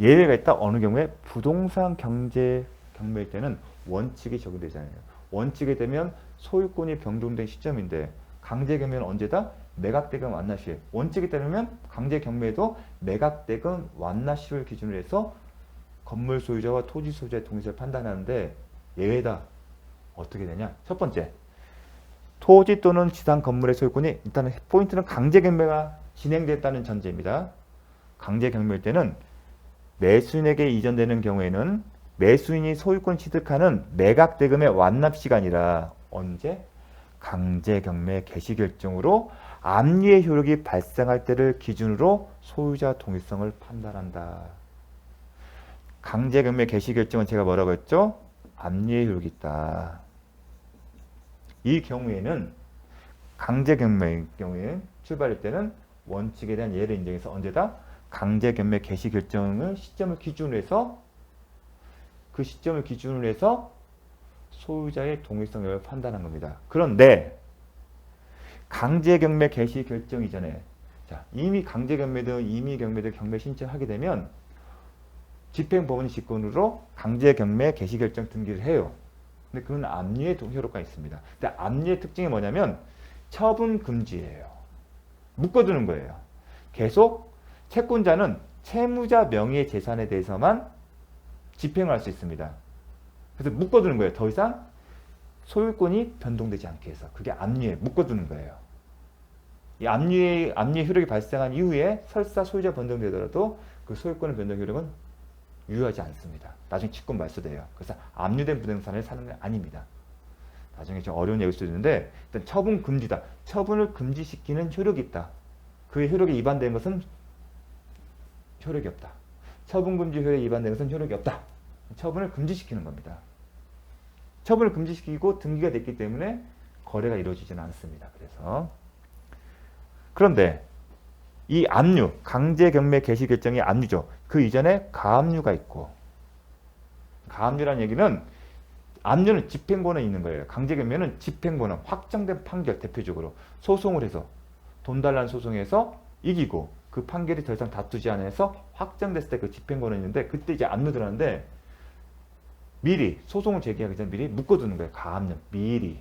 예외가 있다. 어느 경우에 부동산 경제 경매일 때는 원칙이 적용되잖아요. 원칙이 되면 소유권이 변동된 시점인데 강제 경매는 언제다? 매각대금 완납 시에. 원칙이 되면 강제 경매도 매각대금 완납 시를 기준으로 해서 건물 소유자와 토지 소유자의 동의세를 판단하는데 예외다. 어떻게 되냐? 첫 번째, 토지 또는 지상 건물의 소유권이 일단은 포인트는 강제 경매가 진행됐다는 전제입니다. 강제 경매일 때는 매수인에게 이전되는 경우에는 매수인이 소유권 취득하는 매각 대금의 완납 시간이라 언제? 강제 경매 개시 결정으로 압류의 효력이 발생할 때를 기준으로 소유자 동의성을 판단한다. 강제 경매 개시 결정은 제가 뭐라고 했죠? 압류의 효력이 있다. 이 경우에는 강제 경매의 경우에 출발할 때는 원칙에 대한 예를 인정해서 언제다? 강제 경매 개시 결정을 시점을 기준으로 해서 그 시점을 기준으로 해서 소유자의 동의성 여부를 판단한 겁니다. 그런데 강제 경매 개시 결정 이전에 자, 이미 강제 경매든 임의 경매든 경매 신청하게 되면 집행법원 직권으로 강제 경매 개시 결정 등기를 해요. 근데 그건 압류의 효력가 있습니다. 근데 압류의 특징이 뭐냐면 처분 금지예요. 묶어두는 거예요. 계속 채권자는 채무자 명의의 재산에 대해서만 집행을 할 수 있습니다. 그래서 묶어두는 거예요. 더 이상 소유권이 변동되지 않게 해서. 그게 압류에 묶어두는 거예요. 이 압류의 효력이 발생한 이후에 설사 소유자 변동되더라도 그 소유권의 변동 효력은 유효하지 않습니다. 나중에 직권 말소돼요. 그래서 압류된 부동산을 사는 게 아닙니다. 나중에 좀 어려운 얘기일 수도 있는데 일단 처분 금지다. 처분을 금지시키는 효력이 있다. 그의 효력이 위반된 것은 효력이 없다. 처분 금지 효력이 위반된 것은 효력이 없다. 처분을 금지시키는 겁니다. 처분을 금지시키고 등기가 됐기 때문에 거래가 이루어지지는 않습니다. 그런데 이 압류, 강제 경매 개시 결정이 압류죠. 그 이전에 가압류가 있고 가압류라는 얘기는 압류는 집행권에 있는 거예요. 강제 경매는 집행권은 확정된 판결 대표적으로 소송을 해서 돈 달라는 소송에서 이기고 그 판결이 더 이상 다투지 않아서 확정됐을 때 그 집행권이 있는데 그때 이제 압류 들어가는데 미리 소송을 제기하기 전에 미리 묶어두는 거예요. 가압류 미리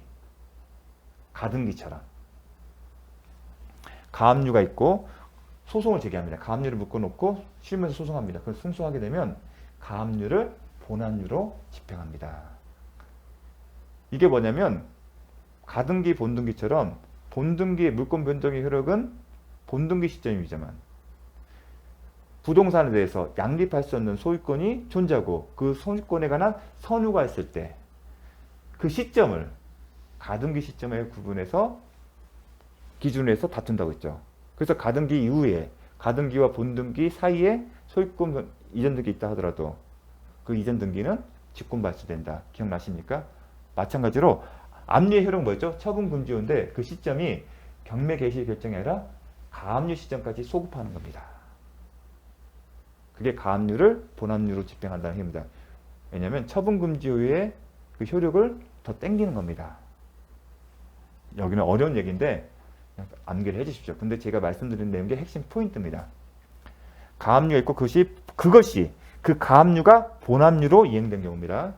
가등기처럼 가압류가 있고 소송을 제기합니다. 가압류를 묶어놓고 실무에서 소송합니다. 그걸 승소하게 되면 가압류를 본압류로 집행합니다. 이게 뭐냐면 가등기 본등기처럼 본등기의 물권 변동의 효력은 본등기 시점이지만 부동산에 대해서 양립할 수 없는 소유권이 존재하고 그 소유권에 관한 선유가 있을 때 그 시점을 가등기 시점에 구분해서 기준으로 해서 다툰다고 했죠. 그래서 가등기 이후에 가등기와 본등기 사이에 소유권 이전 등기 있다 하더라도 그 이전 등기는 직권 발수된다. 기억나십니까? 마찬가지로 압류의 효력은 뭐였죠? 처분 금지인데 그 시점이 경매 개시 결정이 아니라 가압류 시점까지 소급하는 겁니다. 그게 가압류를 본압류로 집행한다는 얘기입니다. 왜냐하면 처분 금지 후에 그 효력을 더 땡기는 겁니다. 여기는 어려운 얘기인데 암기를 해주십시오. 근데 제가 말씀드린 내용이 핵심 포인트입니다. 가압류가 있고 그것이 그 가압류가 본압류로 이행된 경우입니다.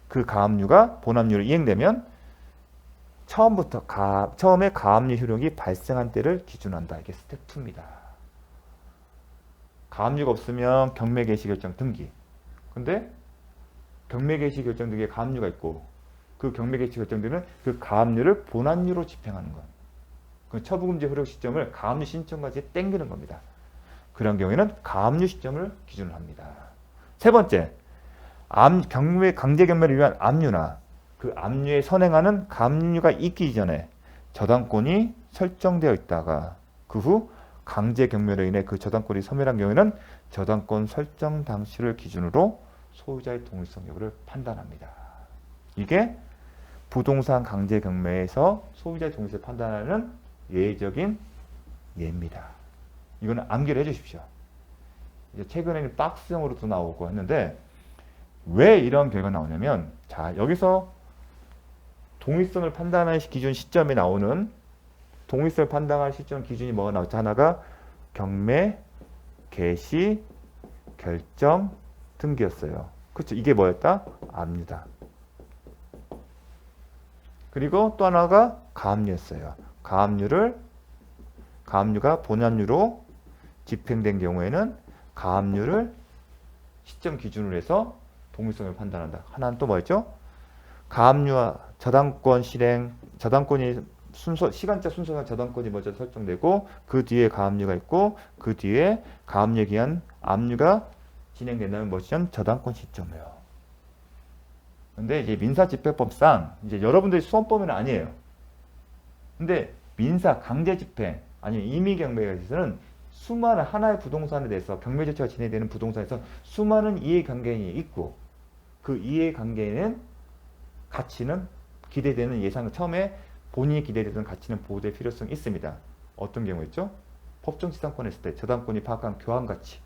그 가압류가 본압류로 이행되면 처음에 가압류 효력이 발생한 때를 기준한다. 이게 스텝 2입니다. 가압류가 없으면 경매 개시 결정 등기. 근데 경매 개시 결정 등기에 가압류가 있고 그 경매 개시 결정 등기는 그 가압류를 본압류로 집행하는 것. 그 처분금지 효력 시점을 가압류 신청까지 땡기는 겁니다. 그런 경우에는 가압류 시점을 기준으로 합니다. 세 번째, 강제 경매를 위한 압류나 그 압류에 선행하는 가압류가 있기 이전에 저당권이 설정되어 있다가 그 후 강제 경매로 인해 그 저당권이 소멸한 경우에는 저당권 설정 당시를 기준으로 소유자의 동의성 여부를 판단합니다. 이게 부동산 강제 경매에서 소유자의 동의성을 판단하는 예외적인 예입니다. 이거는 암기를 해주십시오. 이제 최근에는 박스형으로도 나오고 했는데 왜 이런 결과가 나오냐면 자 여기서 동의성을 판단하는 기준 시점에 나오는 동의성을 판단할 시점 기준이 뭐가 나왔죠? 하나가 경매 개시, 결정, 등기였어요. 그렇죠? 이게 뭐였다? 압류다. 그리고 또 하나가 가압류였어요. 가압류가 본압류로 집행된 경우에는 가압류를 시점 기준으로 해서 동일성을 판단한다. 하나는 또 뭐였죠? 가압류와 저당권 실행, 저당권이 시간적 순서상 저당권이 먼저 설정되고 그 뒤에 가압류가 있고 그 뒤에 가압류에 기한 압류가 진행된다면 뭐죠? 저당권 시점이에요. 근데 이제 민사집행법상 이제 여러분들이 수험 범위는 아니에요. 근데 민사 강제 집행 아니면 임의경매에 대해서는 수많은 하나의 부동산에 대해서 경매 절차가 진행되는 부동산에서 수많은 이해관계인이 있고 그 이해관계는 가치는 기대되는 예상 처음에 본인이 기대되던 가치는 보호될 필요성이 있습니다. 어떤 경우였죠? 법정지상권 했을 때 저당권이 파악한 교환가치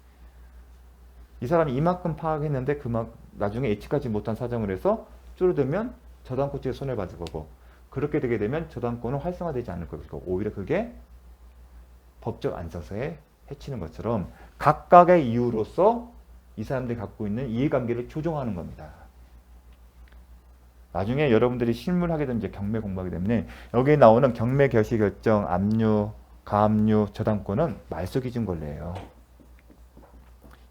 이 사람이 이만큼 파악했는데 나중에 예측하지 못한 사정을 해서 줄어들면 저당권 측에 손해를 받을 거고 그렇게 되게 되면 저당권은 활성화되지 않을 거고 오히려 그게 법적 안정성에 해치는 것처럼 각각의 이유로서 이 사람들이 갖고 있는 이해관계를 조정하는 겁니다. 나중에 여러분들이 실무를 하게 되면 이제 경매 공부하기 때문에 여기에 나오는 경매 결시 결정, 압류, 가압류, 저당권은 말소 기준 권리예요.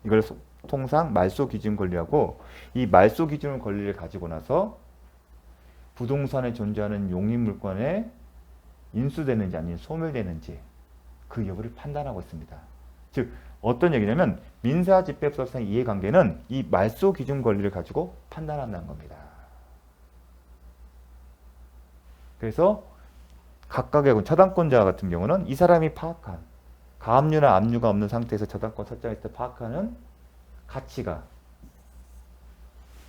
이걸 통상 말소 기준 권리하고 이 말소 기준 권리를 가지고 나서 부동산에 존재하는 용익 물건에 인수되는지 아니면 소멸되는지 그 여부를 판단하고 있습니다. 즉 어떤 얘기냐면 민사집행법상 이해관계는 이 말소 기준 권리를 가지고 판단한다는 겁니다. 그래서 각각의 저당권자 같은 경우는 이 사람이 파악한 가압류나 압류가 없는 상태에서 저당권 설정했을 때 파악하는 가치가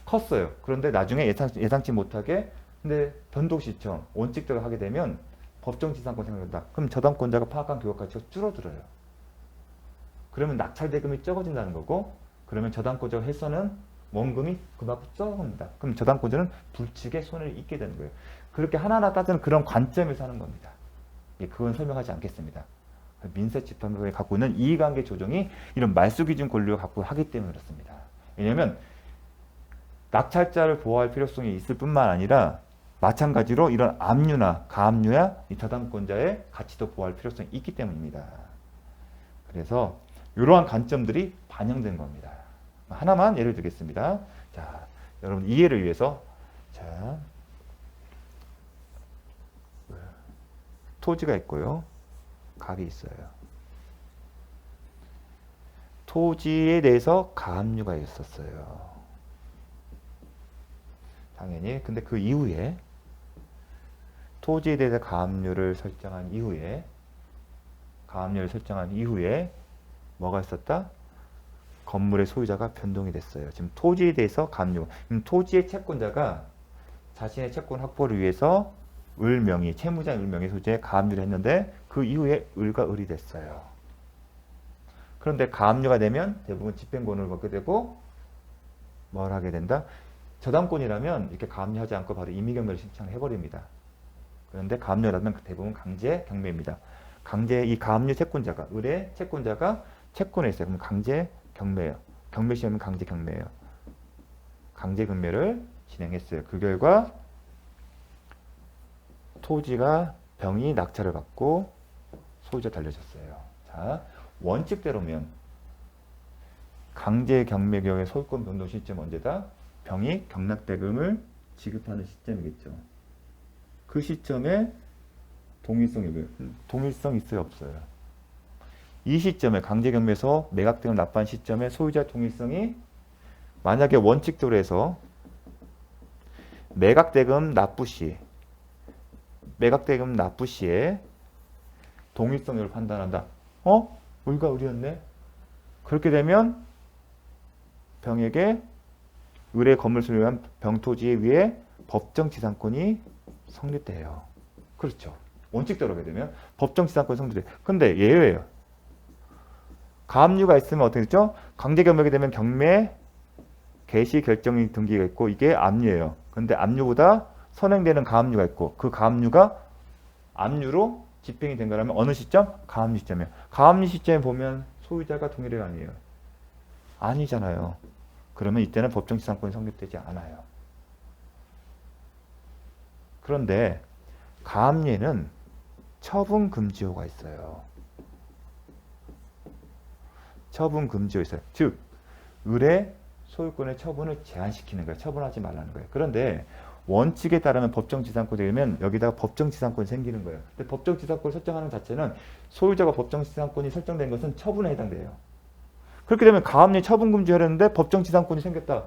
컸어요. 그런데 나중에 예상치 못하게 근데 변동 시점, 원칙대로 하게 되면 법정지상권 생각된다. 그럼 저당권자가 파악한 교각 가치가 줄어들어요. 그러면 낙찰 대금이 적어진다는 거고 그러면 저당권자가 해서는 원금이 그만큼 적어집니다. 그럼 저당권자는 불측의 손해를 입게 되는 거예요. 그렇게 하나하나 따지는 그런 관점에서 하는 겁니다. 그건 설명하지 않겠습니다. 민사집행법에 갖고 있는 이해관계 조정이 이런 말소기준 권리를 갖고 하기 때문에 그렇습니다. 왜냐하면 낙찰자를 보호할 필요성이 있을 뿐만 아니라 마찬가지로 이런 압류나 가압류야 이 저당권자의 가치도 보호할 필요성이 있기 때문입니다. 그래서 이러한 관점들이 반영된 겁니다. 하나만 예를 들겠습니다. 자, 여러분 이해를 위해서 자, 토지가 있고요. 각이 있어요. 토지에 대해서 가압류가 있었어요. 당연히. 근데 그 이후에 토지에 대해서 가압류를 설정한 이후에 뭐가 있었다? 건물의 소유자가 변동이 됐어요. 지금 토지에 대해서 가압류. 토지의 채권자가 자신의 채권 확보를 위해서 을명의, 채무자 을명의 소재에 가압류를 했는데 그 이후에 을과 을이 됐어요. 그런데 가압류가 되면 대부분 집행권을 받게 되고 뭘 하게 된다? 저당권이라면 이렇게 가압류하지 않고 바로 임의경매를 신청을 해버립니다. 그런데 가압류라면 대부분 강제 경매입니다. 이 가압류 채권자가 을의 채권자가 채권에 있어요. 그럼 강제 경매예요. 경매 시험은 강제 경매예요. 강제 경매를 진행했어요. 그 결과 토지가 병이 낙찰을 받고 소유자 달려졌어요. 자, 원칙대로면 강제 경매 경우에 소유권 변동 시점 언제다? 병이 경락대금을 지급하는 시점이겠죠. 그 시점에 동일성 있어요, 없어요? 이 시점에 강제 경매에서 매각대금 납부한 시점에 소유자 동일성이 만약에 원칙대로 해서 매각대금 납부 시에 동일성을 판단한다. 을과 을이었네. 그렇게 되면 병에게 을의 건물 소유한 병토지에 위해 법정지상권이 성립돼요. 그렇죠. 원칙대로 하게 되면 법정지상권이 성립돼요. 근데 예외예요. 가압류가 있으면 어떻게 됐죠? 강제경매가 되면 경매, 개시, 결정이 등기가 있고 이게 압류예요. 근데 압류보다 선행되는 가압류가 있고 그 가압류가 압류로 집행이 된 거라면 어느 시점? 가압류 시점이에요. 가압류 시점에 보면 소유자가 동일해요, 아니에요? 아니잖아요. 그러면 이때는 법정지상권이 성립되지 않아요. 그런데 가압류에는 처분금지효가 있어요. 처분금지효 있어요. 즉 을의 소유권의 처분을 제한시키는 거예요. 처분하지 말라는 거예요. 그런데 원칙에 따르면 법정지상권이 되면 여기다가 법정지상권이 생기는 거예요. 근데 법정지상권을 설정하는 자체는 소유자가 법정지상권이 설정된 것은 처분에 해당돼요. 그렇게 되면 가압류 처분금지하려는데 법정지상권이 생겼다.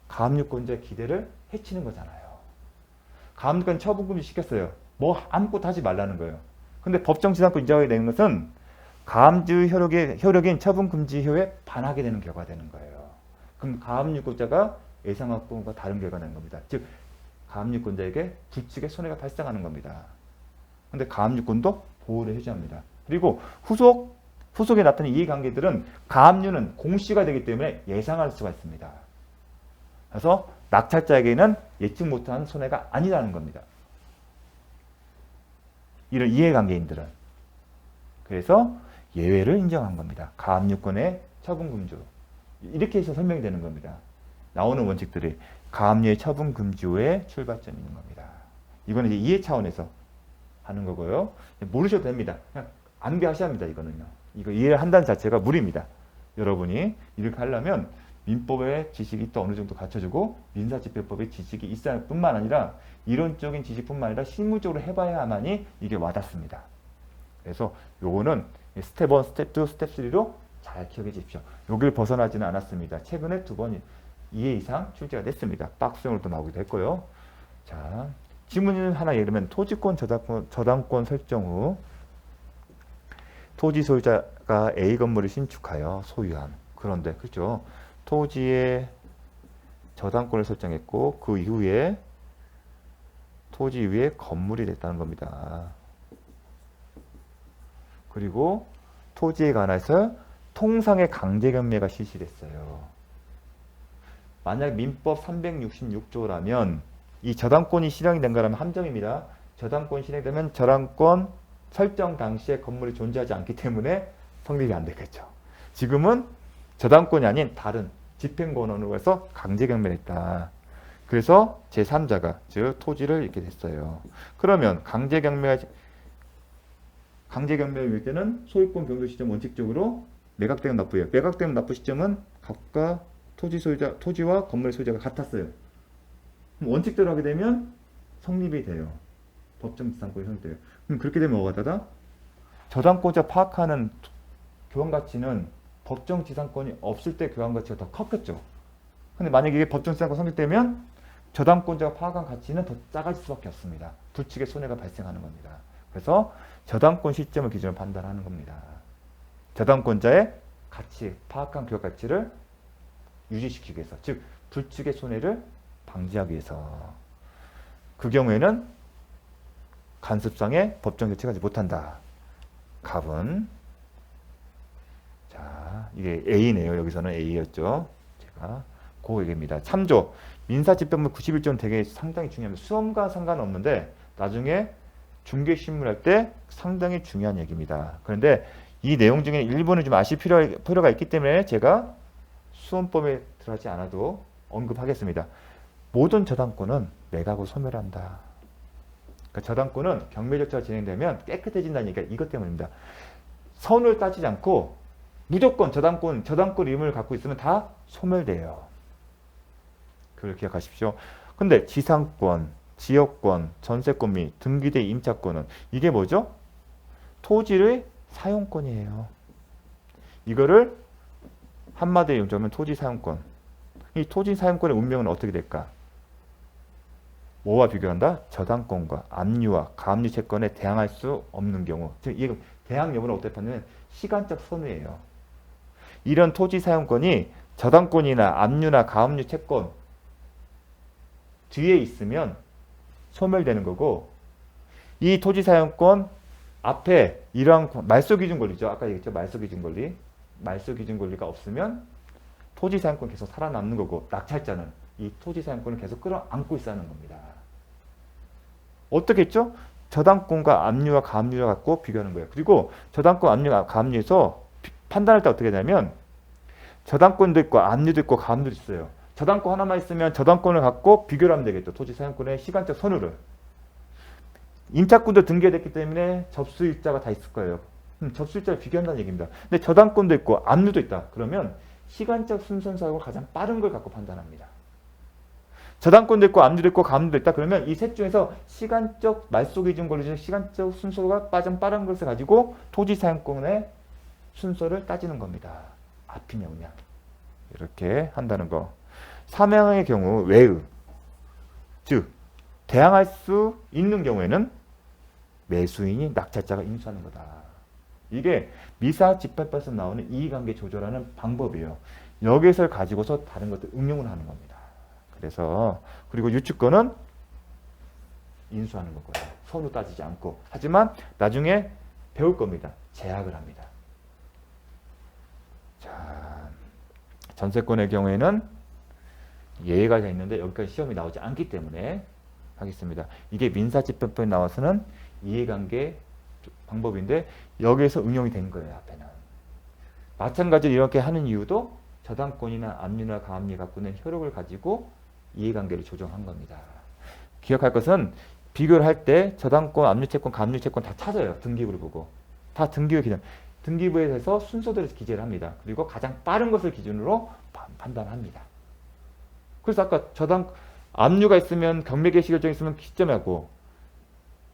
가압류권자의 기대를 해치는 거잖아요. 가압류권 처분금지 시켰어요. 뭐 아무것도 하지 말라는 거예요. 근데 법정지상권 인정하게 되는 것은 가압류 효력인 처분금지효에 반하게 되는 결과가 되는 거예요. 그럼 가압류권자가 예상합권과 다른 결과가 되는 겁니다. 즉 가압류권자에게 불측의 손해가 발생하는 겁니다. 근데 가압류권도 보호를 해줘야 합니다. 그리고 후속에 나타난 이해관계들은 가압류는 공시가 되기 때문에 예상할 수가 있습니다. 그래서 낙찰자에게는 예측 못한 손해가 아니라는 겁니다. 이런 이해관계인들은. 그래서 예외를 인정한 겁니다. 가압류권의 처분금지로. 이렇게 해서 설명이 되는 겁니다. 나오는 원칙들이 가압류의 처분금지의 출발점이 있는 겁니다. 이거는 이제 이해 차원에서 하는 거고요. 모르셔도 됩니다. 그냥 암기하셔야 합니다. 이거는요. 이거 이해를 한다는 자체가 무리입니다. 여러분이 이렇게 하려면 민법의 지식이 또 어느 정도 갖춰주고 민사집행법의 지식이 있어야 뿐만 아니라 이론적인 지식뿐만 아니라 실무적으로 해봐야만이 이게 와닿습니다. 그래서 요거는 스텝 1, 스텝 2, 스텝 3로 잘 기억해 주십시오. 여기를 벗어나지는 않았습니다. 최근에 2번 2회 이상 출제가 됐습니다. 박스형으로도 나오기도 했고요. 자, 지문은 하나 예를 들면 토지권 저당권 설정 후 토지 소유자가 A 건물을 신축하여 소유함. 그런데 그렇죠. 토지의 저당권을 설정했고 그 이후에 토지 위에 건물이 됐다는 겁니다. 그리고 토지에 관해서 통상의 강제경매가 실시됐어요. 만약 민법 366조라면 이 저당권이 실행이 된 거라면 함정입니다. 저당권이 실행되면 저당권 설정 당시에 건물이 존재하지 않기 때문에 성립이 안 되겠죠. 지금은 저당권이 아닌 다른 집행권으로 해서 강제경매를 했다. 그래서 제3자가 즉 토지를 잃게 됐어요. 그러면 강제경매일 때는 소유권 변경 시점 원칙적으로 매각되는 납부예요. 매각되는 납부 시점은 각각 토지와 건물 소유자가 같았어요. 그럼 원칙대로 하게 되면 성립이 돼요. 법정지상권이 성립돼요. 그럼 그렇게 되면 뭐가 되다? 저당권자 파악하는 교환가치는 법정지상권이 없을 때 교환가치가 더 컸겠죠. 근데 만약에 이게 법정지상권 성립되면 저당권자가 파악한 가치는 더 작아질 수밖에 없습니다. 불측의 손해가 발생하는 겁니다. 그래서 저당권 시점을 기준으로 판단하는 겁니다. 저당권자의 가치, 파악한 교환가치를 유지시키기 위해서, 즉 불측의 손해를 방지하기 위해서. 그 경우에는 간습상의 법정 조치하지 못한다. 갑은 자 이게 A네요. 여기서는 A였죠. 제가 그 얘기입니다. 참조 민사집행법 91조는 되게 상당히 중요합니다. 수험과 상관없는데 나중에 중개신문 할 때 상당히 중요한 얘기입니다. 그런데 이 내용 중에 일부는 좀 아실 필요가 있기 때문에 제가 수험법에 들어가지 않아도 언급하겠습니다. 모든 저당권은 매각으로 소멸한다. 그러니까 저당권은 경매 절차가 진행되면 깨끗해진다는 얘기가 이것 때문입니다. 선을 따지지 않고 무조건 저당권 의무를 갖고 있으면 다 소멸돼요. 그걸 기억하십시오. 근데 지상권, 지역권, 전세권 및 등기대 임차권은 이게 뭐죠? 토지의 사용권이에요. 이거를 한마디로 용접하면 토지 사용권. 이 토지 사용권의 운명은 어떻게 될까? 뭐와 비교한다? 저당권과 압류와 가압류 채권에 대항할 수 없는 경우. 즉, 이 대항 여부는 어떻게 판단하면 시간적 선우예요. 이런 토지 사용권이 저당권이나 압류나 가압류 채권 뒤에 있으면 소멸되는 거고, 이 토지 사용권 앞에 이러한 말소기준 권리죠. 아까 얘기했죠. 말소기준 권리. 말소기준 권리가 없으면 토지 사용권 계속 살아남는 거고, 낙찰자는 이 토지 사용권을 계속 끌어안고 있어야 하는 겁니다. 어떻게 했죠? 저당권과 압류와 가압류를 갖고 비교하는 거예요. 그리고 저당권, 압류, 가압류에서 판단할 때 어떻게 되냐면 저당권도 있고 압류도 있고 가압류도 있어요. 저당권 하나만 있으면 저당권을 갖고 비교를 하면 되겠죠. 토지 사용권의 시간적 선호를. 임차권도 등기됐기 때문에 접수일자가 다 있을 거예요. 접수일자를 비교한다는 얘기입니다. 근데 저당권도 있고 압류도 있다. 그러면 시간적 순선 사용을 가장 빠른 걸 갖고 판단합니다. 저당권도 있고 압류도 있고 가압류도 있다. 그러면 이 셋 중에서 시간적 말소 기준 권리중 시간적 순서가 빠른 것을 가지고 토지 사용권의 순서를 따지는 겁니다. 앞이냐 오냐 이렇게 한다는 거. 삼양의 경우 외의, 즉 대항할 수 있는 경우에는 매수인이 낙찰자가 인수하는 거다. 이게 미사 집합에서 나오는 이해관계 조절하는 방법이에요. 여기서 가지고서 다른 것들 응용을 하는 겁니다. 그래서 그리고 유축권은 인수하는 거고요. 서로 따지지 않고. 하지만 나중에 배울 겁니다. 제약을 합니다. 자, 전세권의 경우에는 예외가 있는데 여기까지 시험이 나오지 않기 때문에 하겠습니다. 이게 민사집행법에 나와서는 이해관계 방법인데 여기에서 응용이 된 거예요. 앞에는. 마찬가지로 이렇게 하는 이유도 저당권이나 압류나 가압류 갖고 있는 효력을 가지고 이해관계를 조정한 겁니다. 기억할 것은 비교를 할 때 저당권, 압류채권, 가압류채권 다 찾아요. 등기부를 보고. 다 등기부 기준. 등기부에 대해서 순서대로 기재를 합니다. 그리고 가장 빠른 것을 기준으로 판단합니다. 그래서 아까 압류가 있으면 경매 개시 결정이 있으면 시점하고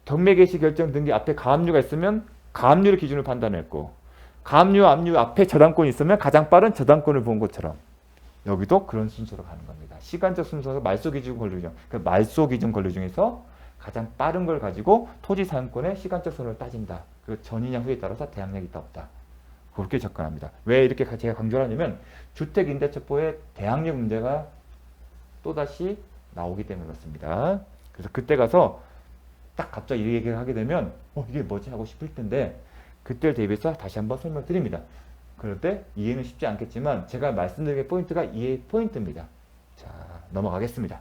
경매 개시 결정 등기 앞에 가압류가 있으면 가압류를 기준으로 판단했고 가압류, 압류 앞에 저당권이 있으면 가장 빠른 저당권을 본 것처럼 여기도 그런 순서로 가는 겁니다. 시간적 순서가 말소 기준 권리 중, 그 말소 기준 권리 중에서 가장 빠른 걸 가지고 토지 사용권의 시간적 선호를 따진다. 그 전이냐 후에 따라서 대항력이 있다 없다. 그렇게 접근합니다. 왜 이렇게 제가 강조를 하냐면 주택임대처법의 대항력 문제가 또다시 나오기 때문에 그렇습니다. 그래서 그때 가서 딱 갑자기 이 얘기를 하게 되면 이게 뭐지 하고 싶을 텐데 그때를 대비해서 다시 한번 설명드립니다. 그럴 때 이해는 쉽지 않겠지만 제가 말씀드린 포인트가 이해 포인트입니다. 자, 넘어가겠습니다.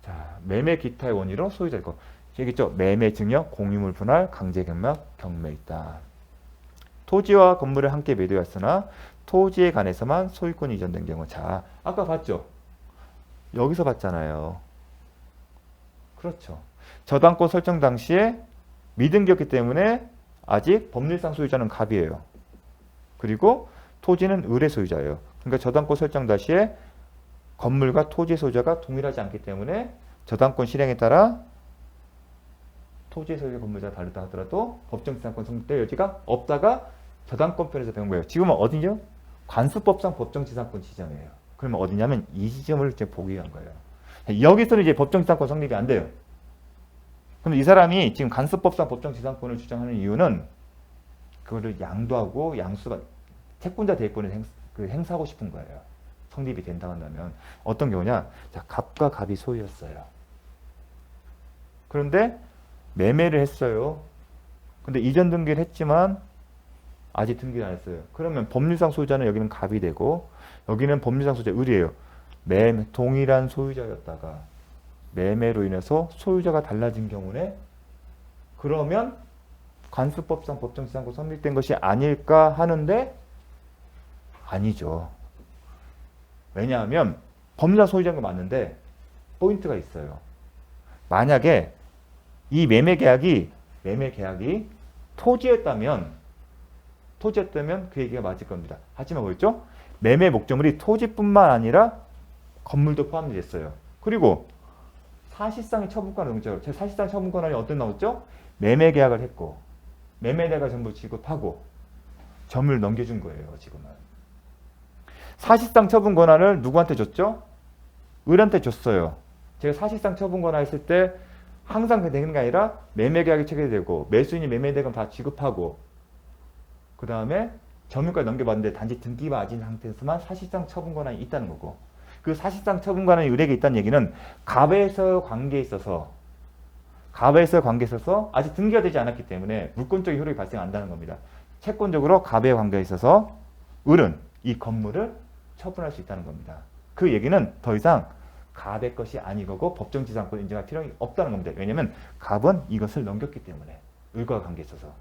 자, 매매 기타의 원인으로 소유자 있고 여기 있죠. 매매 증여, 공유물 분할, 강제 경락, 경매 있다. 토지와 건물을 함께 매도했으나 토지에 관해서만 소유권이 이전된 경우. 자, 아까 봤죠? 여기서 봤잖아요. 그렇죠. 저당권 설정 당시에 미등기였기 때문에 아직 법률상 소유자는 갑이에요. 그리고 토지는 을의 소유자예요. 그러니까 저당권 설정 당시에 건물과 토지 소유자가 동일하지 않기 때문에 저당권 실행에 따라 토지 소유자 건물자가 다르다 하더라도 법정지상권 성립될 여지가 없다가 저당권 편에서 배운 거예요. 지금은 어디죠? 관수법상 법정지상권 지점이에요. 그러면 어디냐면 이 지점을 이제 보기 위한 거예요. 여기서는 이제 법정지상권 성립이 안 돼요. 그럼 이 사람이 지금 관수법상 법정지상권을 주장하는 이유는 그거를 양도하고 양수가 채권자 대권을 행사하고 싶은 거예요. 성립이 된다고 한다면 어떤 경우냐? 자, 갑과 갑이 소유였어요. 그런데 매매를 했어요. 근데 이전 등기를 했지만 아직 등기를 안 했어요. 그러면 법률상 소유자는 여기는 갑이 되고 여기는 법률상 소유자 을이에요. 동일한 소유자였다가 매매로 인해서 소유자가 달라진 경우에 그러면 관수법상 법정지상권 성립된 것이 아닐까 하는데 아니죠. 왜냐하면 법률상 소유자인 거 맞는데 포인트가 있어요. 만약에 이 매매 계약이 토지였다면 그 얘기가 맞을 겁니다. 하지만 뭐였죠? 매매 목적물이 토지뿐만 아니라 건물도 포함이 됐어요. 그리고 사실상의 처분권은 농자로. 사실상 처분권이 어떤 나왔죠? 매매 계약을 했고 매매대가 전부 지급하고 점을 넘겨준 거예요. 지금은. 사실상 처분 권한을 누구한테 줬죠? 을한테 줬어요. 제가 사실상 처분 권한 했을 때 항상 되는 게 아니라 매매 계약이 체결되고 매수인이 매매대금 다 지급하고 그 다음에 점유까지 넘겨봤는데 단지 등기가 아닌 상태에서만 사실상 처분 권한이 있다는 거고 그 사실상 처분 권한이 을에게 있다는 얘기는 갑에서 관계에 있어서 아직 등기가 되지 않았기 때문에 물권적인 효력이 발생한다는 겁니다. 채권적으로 갑의 관계에 있어서 을은 이 건물을 처분할 수 있다는 겁니다. 그 얘기는 더 이상 갑의 것이 아니고 법정지상권 인정할 필요가 없다는 겁니다. 왜냐하면 갑은 이것을 넘겼기 때문에 을과 관계에 있어서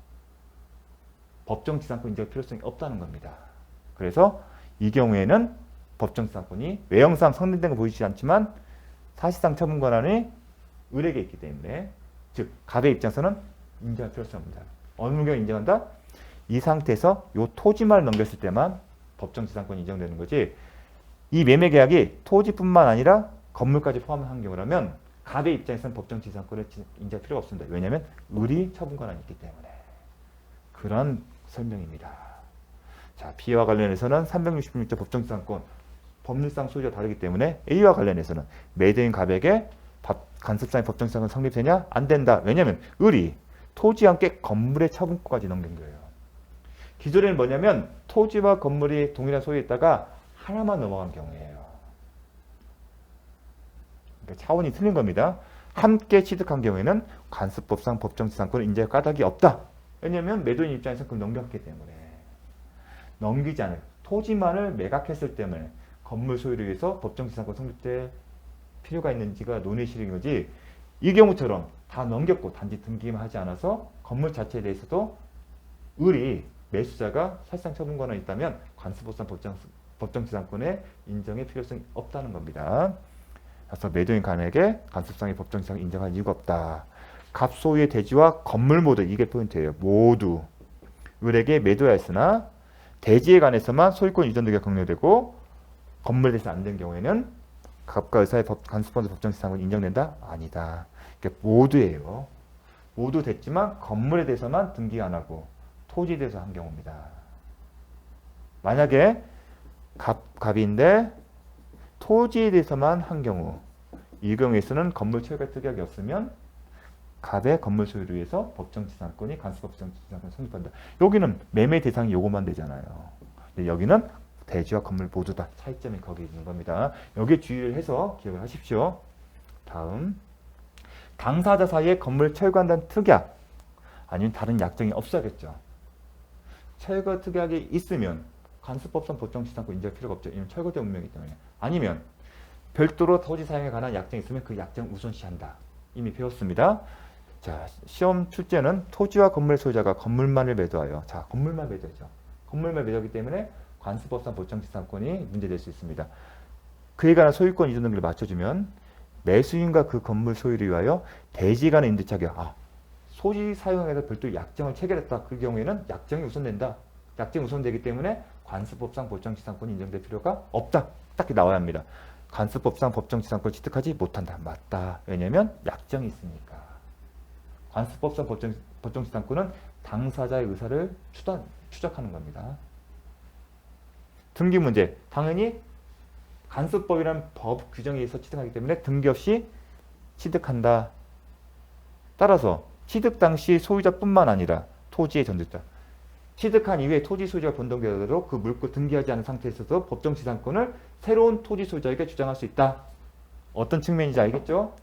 법정지상권 인정할 필요성이 없다는 겁니다. 그래서 이 경우에는 법정지상권이 외형상 성립된 거 보이지 않지만 사실상 처분 권한이 을에게 있기 때문에 즉 갑의 입장에서는 인정할 필요성이 없습니다. 어느 경우 인정한다? 이 상태에서 요 토지만을 넘겼을 때만 법정지상권이 인정되는 거지 이 매매계약이 토지뿐만 아니라 건물까지 포함한 경우라면 갑의 입장에서는 법정지상권을 인정할 필요가 없습니다. 왜냐하면 을이 처분 권한이 있기 때문에 그런 설명입니다. 자, B와 관련해서는 366조 법정지상권 법률상 소유가 다르기 때문에 A와 관련해서는 매도인 갑에게 간섭상의 법정지상권 성립되냐? 안 된다. 왜냐하면 을이 토지와 함께 건물의 처분권까지 넘긴 거예요. 기존에는 뭐냐면 토지와 건물이 동일한 소유에 있다가 하나만 넘어간 경우예요. 그러니까 차원이 틀린 겁니다. 함께 취득한 경우에는 관습법상 법정지상권을 인정할 까닭이 없다. 왜냐하면 매도인 입장에서 그걸 넘겼기 때문에 넘기지 않아요. 토지만을 매각했을 때문에 건물 소유를 위해서 법정지상권 성립될 필요가 있는지가 논의실인 거지 이 경우처럼 다 넘겼고 단지 등기만 하지 않아서 건물 자체에 대해서도 을이 매수자가 사실상 처분 권한이 있다면 관습법상 법정지상권의 인정의 필요성이 없다는 겁니다. 그래서 매도인 간에게 관습상의 법정지상을 인정할 이유가 없다. 갑 소유의 대지와 건물 모두 이게 포인트예요. 모두 을에게 매도하였으나 대지에 관해서만 소유권 이전 등기가 경료되고 건물에 대해서 안 된 경우에는 갑과 의사의 관습법상 법정지상권이 인정된다? 아니다. 그러니까 모두예요. 모두 됐지만 건물에 대해서만 등기 안 하고 토지에 대해서 한 경우입니다. 만약에 갑인데 토지에 대해서만 한 경우 이 경우에서는 건물 철거 특약이 없으면 갑의 건물 소유를 위해서 법정지상권이 관습법 법정지상권을 성립한다. 여기는 매매 대상이 요것만 되잖아요. 근데 여기는 대지와 건물 모두 다 차이점이 거기 있는 겁니다. 여기에 주의를 해서 기억을 하십시오. 다음 당사자 사이에 건물 철거한다는 특약 아니면 다른 약정이 없어야겠죠. 철거 특약이 있으면 관습법상 법정지상권 인정할 필요가 없죠. 이건 철거된 운명이기 때문에. 아니면 별도로 토지 사용에 관한 약정이 있으면 그 약정 우선시한다. 이미 배웠습니다. 자, 시험 출제는 토지와 건물 소유자가 건물만을 매도하여 자, 건물만 매도하죠. 건물만 매도하기 때문에 관습법상 법정지상권이 문제될 수 있습니다. 그에 관한 소유권 이전 등기를 맞춰주면 매수인과 그 건물 소유를 위하여 대지 간의 임대차격 소지 사용에서 별도 약정을 체결했다. 그 경우에는 약정이 우선된다. 약정이 우선되기 때문에 관습법상 법정지상권이 인정될 필요가 없다. 딱히 나와야 합니다. 관습법상 법정지상권을 취득하지 못한다. 맞다. 왜냐하면 약정이 있으니까. 관습법상 법정지상권은 당사자의 의사를 추적하는 겁니다. 등기 문제. 당연히 관습법이라는 법 규정에 의해서 취득하기 때문에 등기 없이 취득한다. 따라서 취득 당시 소유자뿐만 아니라 토지의 전득자. 취득한 이후에 토지 소유자가 변동되더라도 그 물고 등기하지 않은 상태에서도 법정지상권을 새로운 토지 소유자에게 주장할 수 있다. 어떤 측면인지 알겠죠?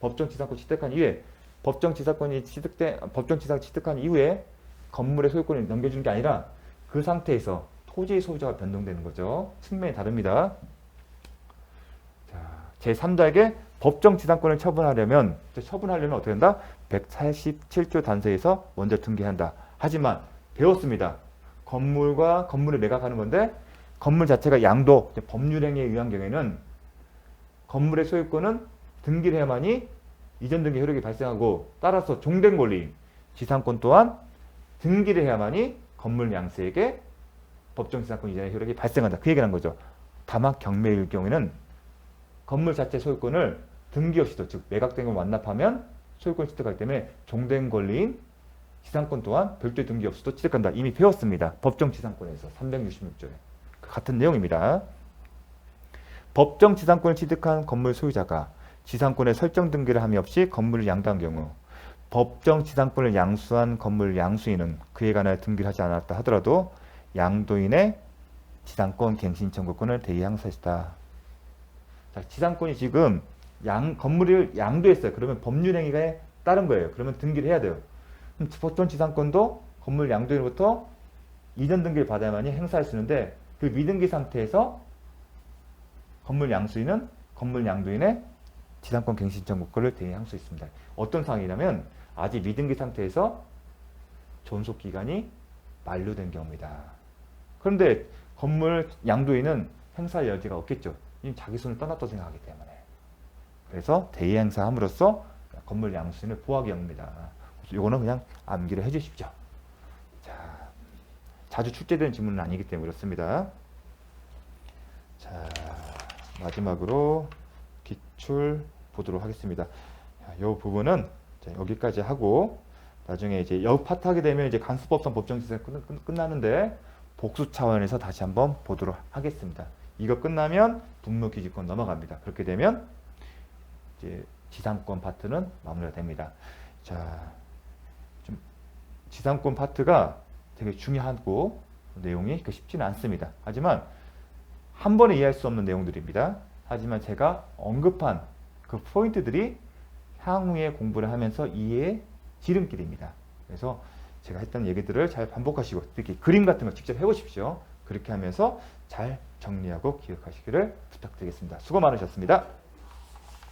법정지상권 취득한 이후에 법정지상권이 취득한 이후에 건물의 소유권을 넘겨주는 게 아니라 그 상태에서 토지의 소유자가 변동되는 거죠. 측면이 다릅니다. 자, 제3자에게 법정지상권을 처분하려면 어떻게 한다? 187조 단서에서 먼저 등기한다. 하지만 배웠습니다. 건물을 매각하는 건데 건물 자체가 양도, 법률행위에 의한 경우에는 건물의 소유권은 등기를 해야만이 이전 등기 효력이 발생하고 따라서 종된 권리인 지상권 또한 등기를 해야만이 건물 양수에게 법정지상권 이전의 효력이 발생한다. 그 얘기를 한 거죠. 다만 경매일 경우에는 건물 자체 소유권을 등기 없이도 즉 매각된 걸 완납하면 소유권 취득하기 때문에 종된 권리인 지상권 또한 별도의 등기 없이도 취득한다. 이미 배웠습니다. 법정지상권에서 366조에. 같은 내용입니다. 법정지상권을 취득한 건물 소유자가 지상권의 설정 등기를 함이 없이 건물을 양도한 경우 법정지상권을 양수한 건물 양수인은 그에 관하여 등기를 하지 않았다 하더라도 양도인의 지상권 갱신 청구권을 대행사시다. 자, 지상권이 지금 건물을 양도했어요. 그러면 법률행위가 따른 거예요. 그러면 등기를 해야 돼요. 그럼 법정지상권도 건물 양도인으로부터 이전 등기를 받아야만이 행사할 수 있는데 그 미등기 상태에서 건물 양수인은 건물 양도인의 지상권 갱신 청구권을 대행할 수 있습니다. 어떤 상황이냐면 아직 미등기 상태에서 존속기간이 만료된 경우입니다. 그런데 건물 양도인은 행사할 여지가 없겠죠. 이미 자기 손을 떠났다고 생각하기 때문에. 그래서 대행사함으로써 건물 양수인을 보호하게 합니다. 이거는 그냥 암기를 해주십시오. 자, 자주 출제되는 질문은 아니기 때문에 그렇습니다. 자, 마지막으로 기출 보도록 하겠습니다. 이 부분은 여기까지 하고 나중에 이제 여 파트 하게 되면 이제 간수법상 법정시설 끝나는데 복수 차원에서 다시 한번 보도록 하겠습니다. 이거 끝나면 분무기지권 넘어갑니다. 그렇게 되면 이제 지상권 파트는 마무리가 됩니다. 자, 좀 지상권 파트가 되게 중요하고 내용이 쉽지는 않습니다. 하지만 한 번에 이해할 수 없는 내용들입니다. 하지만 제가 언급한 그 포인트들이 향후에 공부를 하면서 이해의 지름길입니다. 그래서 제가 했던 얘기들을 잘 반복하시고 특히 그림 같은 거 직접 해보십시오. 그렇게 하면서 잘 정리하고 기억하시기를 부탁드리겠습니다. 수고 많으셨습니다.